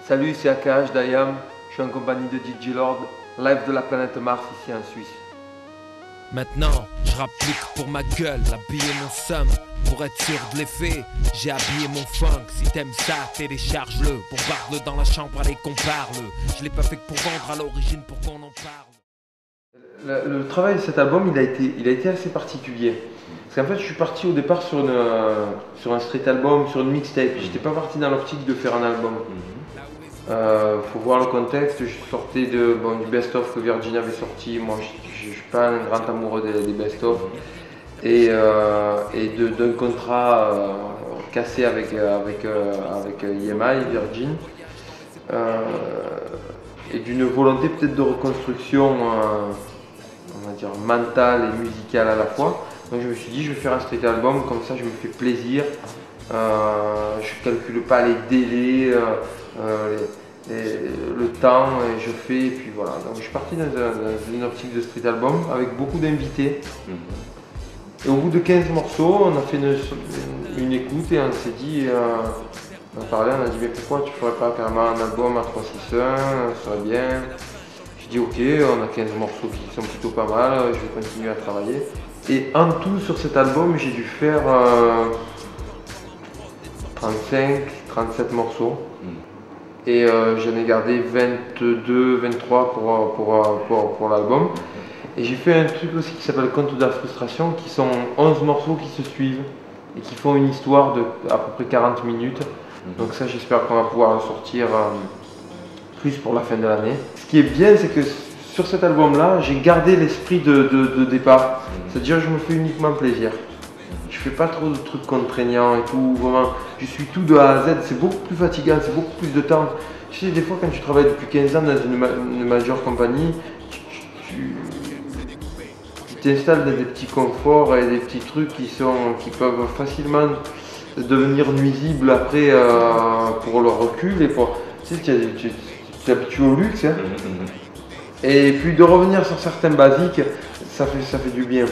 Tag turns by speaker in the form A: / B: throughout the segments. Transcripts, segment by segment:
A: Salut, c'est AKH d'IAM, je suis en compagnie de DJ Lord, live de la planète Mars ici en Suisse.
B: Maintenant, je rapplique pour ma gueule, habiller mon somme. Pour être sûr de l'effet, j'ai habillé mon funk. Si t'aimes ça, télécharge-le. Bombarde-le dans la chambre, allez qu'on parle. Je l'ai pas fait que pour vendre à l'origine, pour qu'on en parle.
A: Le travail de cet album, il a été assez particulier. Parce qu'en fait, je suis parti au départ sur un street album, sur une mixtape. J'étais pas parti dans l'optique de faire un album. Faut voir le contexte, je sortais du best-of que Virgin avait sorti. Moi, je suis pas un grand amoureux des best-of. Et d'un contrat cassé avec EMI, Virgin. Et d'une volonté peut-être de reconstruction, on va dire mentale et musicale à la fois. Donc je me suis dit, je vais faire un street album, comme ça je me fais plaisir. Je calcule pas les délais, le temps, et je fais, et puis voilà. Donc je suis parti dans une optique de street album avec beaucoup d'invités. Et au bout de 15 morceaux, on a fait une écoute et on s'est dit, on a parlé, on a dit mais pourquoi tu ferais pas carrément un album à 3-6-1, ça serait bien. J'ai dit ok, on a 15 morceaux qui sont plutôt pas mal, je vais continuer à travailler. Et en tout sur cet album, j'ai dû faire 35-37 morceaux. Et j'en ai gardé 22-23 pour l'album. Et j'ai fait un truc aussi qui s'appelle Conte de la frustration, qui sont 11 morceaux qui se suivent et qui font une histoire de à peu près 40 minutes. Donc ça, j'espère qu'on va pouvoir le sortir plus pour la fin de l'année. Ce qui est bien, c'est que sur cet album-là, j'ai gardé l'esprit de départ. C'est-à-dire je me fais uniquement plaisir. Je fais pas trop de trucs contraignants et tout. Vraiment, je suis tout de A à Z. C'est beaucoup plus fatigant, c'est beaucoup plus de temps. Tu sais, des fois, quand tu travailles depuis 15 ans dans une majeure compagnie, tu t'installes dans des petits conforts et des petits trucs qui peuvent facilement devenir nuisibles après pour le recul et pour. Tu sais, tu t'habitues au luxe. Hein. Et puis de revenir sur certains basiques, ça fait du bien.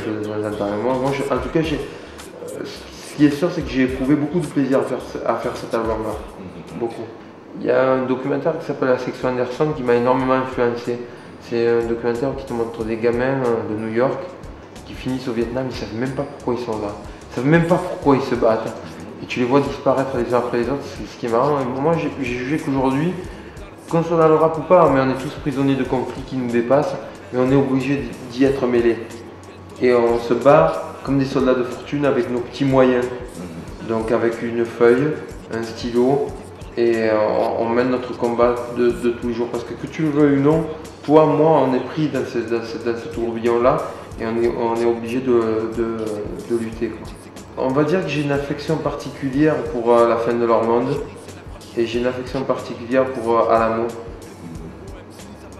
A: Moi, en tout cas, ce qui est sûr, c'est que j'ai éprouvé beaucoup de plaisir à faire cet album-là. Beaucoup. Il y a un documentaire qui s'appelle La Section Anderson qui m'a énormément influencé. C'est un documentaire qui te montre des gamins de New York qui finissent au Vietnam, ils ne savent même pas pourquoi ils sont là. Ils ne savent même pas pourquoi ils se battent. Et tu les vois disparaître les uns après les autres, c'est ce qui est marrant. Et moi, j'ai jugé qu'aujourd'hui, qu'on soit dans le rap ou pas, mais on est tous prisonniers de conflits qui nous dépassent et on est obligé d'y être mêlés. Et on se bat comme des soldats de fortune avec nos petits moyens. Donc avec une feuille, un stylo, et on mène notre combat de tous les jours. Parce que tu le veuilles ou non, toi, moi, on est pris dans ce tourbillon-là et on est obligé de lutter, quoi. On va dire que j'ai une affection particulière pour La fin de leur monde et j'ai une affection particulière pour Alamo,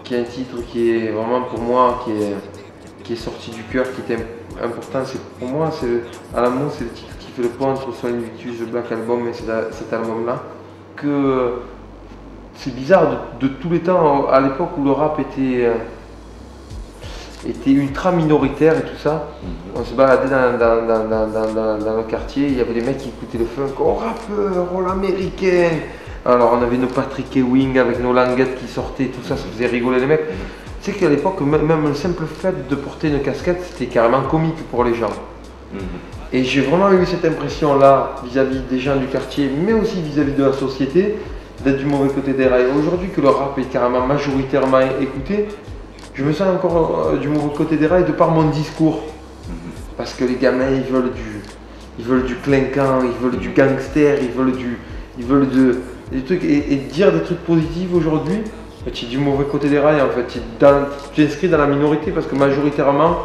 A: qui est un titre qui est vraiment pour moi, qui est sorti du cœur, qui était important. Pour moi, Alamo, c'est le titre qui fait le pont entre Son Invictus, le Black Album et cet album-là. Que c'est bizarre de tous les temps, à l'époque où le rap était ultra minoritaire et tout ça. On se baladait dans le quartier, il y avait des mecs qui écoutaient le funk, oh rappeur, oh l'américain. Alors on avait nos Patrick Ewing avec nos languettes qui sortaient, tout ça, ça faisait rigoler les mecs. Tu sais qu'à l'époque, même le simple fait de porter une casquette, c'était carrément comique pour les gens. Et j'ai vraiment eu cette impression-là vis-à-vis des gens du quartier, mais aussi vis-à-vis de la société, d'être du mauvais côté des rails. Aujourd'hui que le rap est carrément majoritairement écouté, je me sens encore du mauvais côté des rails de par mon discours. Parce que les gamins, ils veulent du clinquant, ils veulent du gangster, ils veulent des trucs, et dire des trucs positifs aujourd'hui, tu es du mauvais côté des rails en fait. Tu t'inscris dans la minorité parce que majoritairement,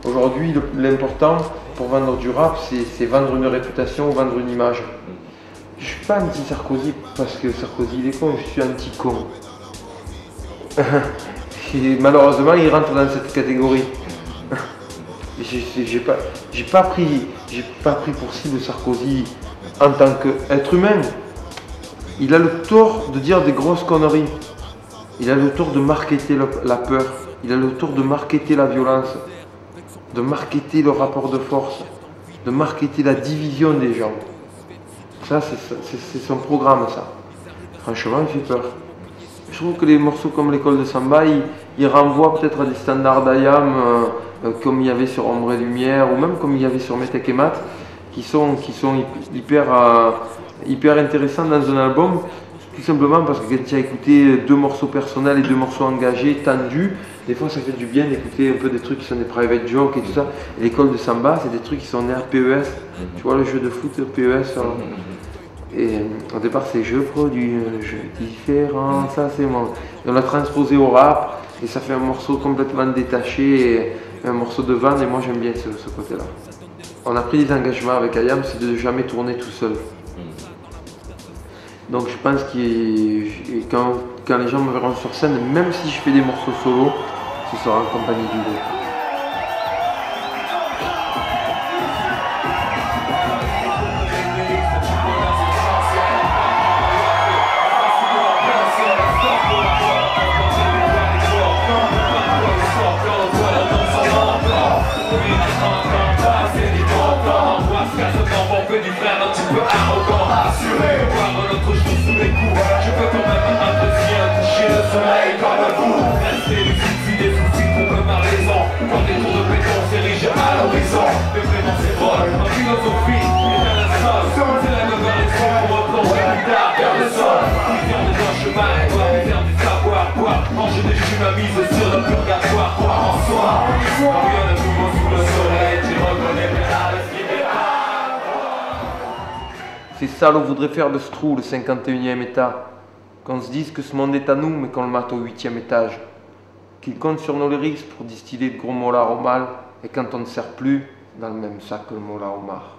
A: aujourd'hui, l'important pour vendre du rap, c'est vendre une réputation, vendre une image. Je suis pas anti-Sarkozy parce que Sarkozy il est con, je suis anti-con. Et malheureusement, il rentre dans cette catégorie. J'ai pas pris pour cible Sarkozy en tant qu'être humain. Il a le tort de dire des grosses conneries. Il a le tort de marketer la peur. Il a le tort de marketer la violence. De marketer le rapport de force. De marketer la division des gens. Ça, c'est son programme, ça. Franchement, il fait peur. je trouve que les morceaux comme l'école de Samba, ils renvoient peut-être à des standards d'IAM comme il y avait sur Ombre et Lumière ou même comme il y avait sur Metek et Mat qui sont hyper intéressants dans un album. Tout simplement parce que quand tu as écouté 2 morceaux personnels et 2 morceaux engagés, tendus, des fois ça fait du bien d'écouter un peu des trucs qui sont des private jokes et tout ça. Et l'école de Samba, c'est des trucs qui sont nés à PES. Tu vois le jeu de foot PES. Et au départ c'est je produis un jeu différent, ça c'est moi. Et on l'a transposé au rap et ça fait un morceau complètement détaché, et un morceau de vanne et moi j'aime bien ce côté-là. On a pris des engagements avec IAM, c'est de jamais tourner tout seul. Donc je pense que quand les gens me verront sur scène, même si je fais des morceaux solo, ce sera en compagnie du groupe.
B: Je peux quand même apprécier un coucher de soleil comme vous. Rester lucide des soucis pour ma raison. Quand des tours de béton s'érigent à l'horizon. Mais vraiment c'est drôle, ma philosophie est à la sol. C'est la même raison pour replonger plus tard vers le sol. Vision de un chemin, doit faire du savoir. Quoi, manger des jus ma mise sur le purgatoire. Croire en soi, rien de nouveau sous le soleil. Tu reconnais bien la
A: Ces salauds voudraient faire de Stroux le 51e état. Qu'on se dise que ce monde est à nous, mais qu'on le mate au 8e étage. Qu'ils comptent sur nos lyrics pour distiller de gros mollard au mal, et quand on ne sert plus, dans le même sac que le mollard au mar.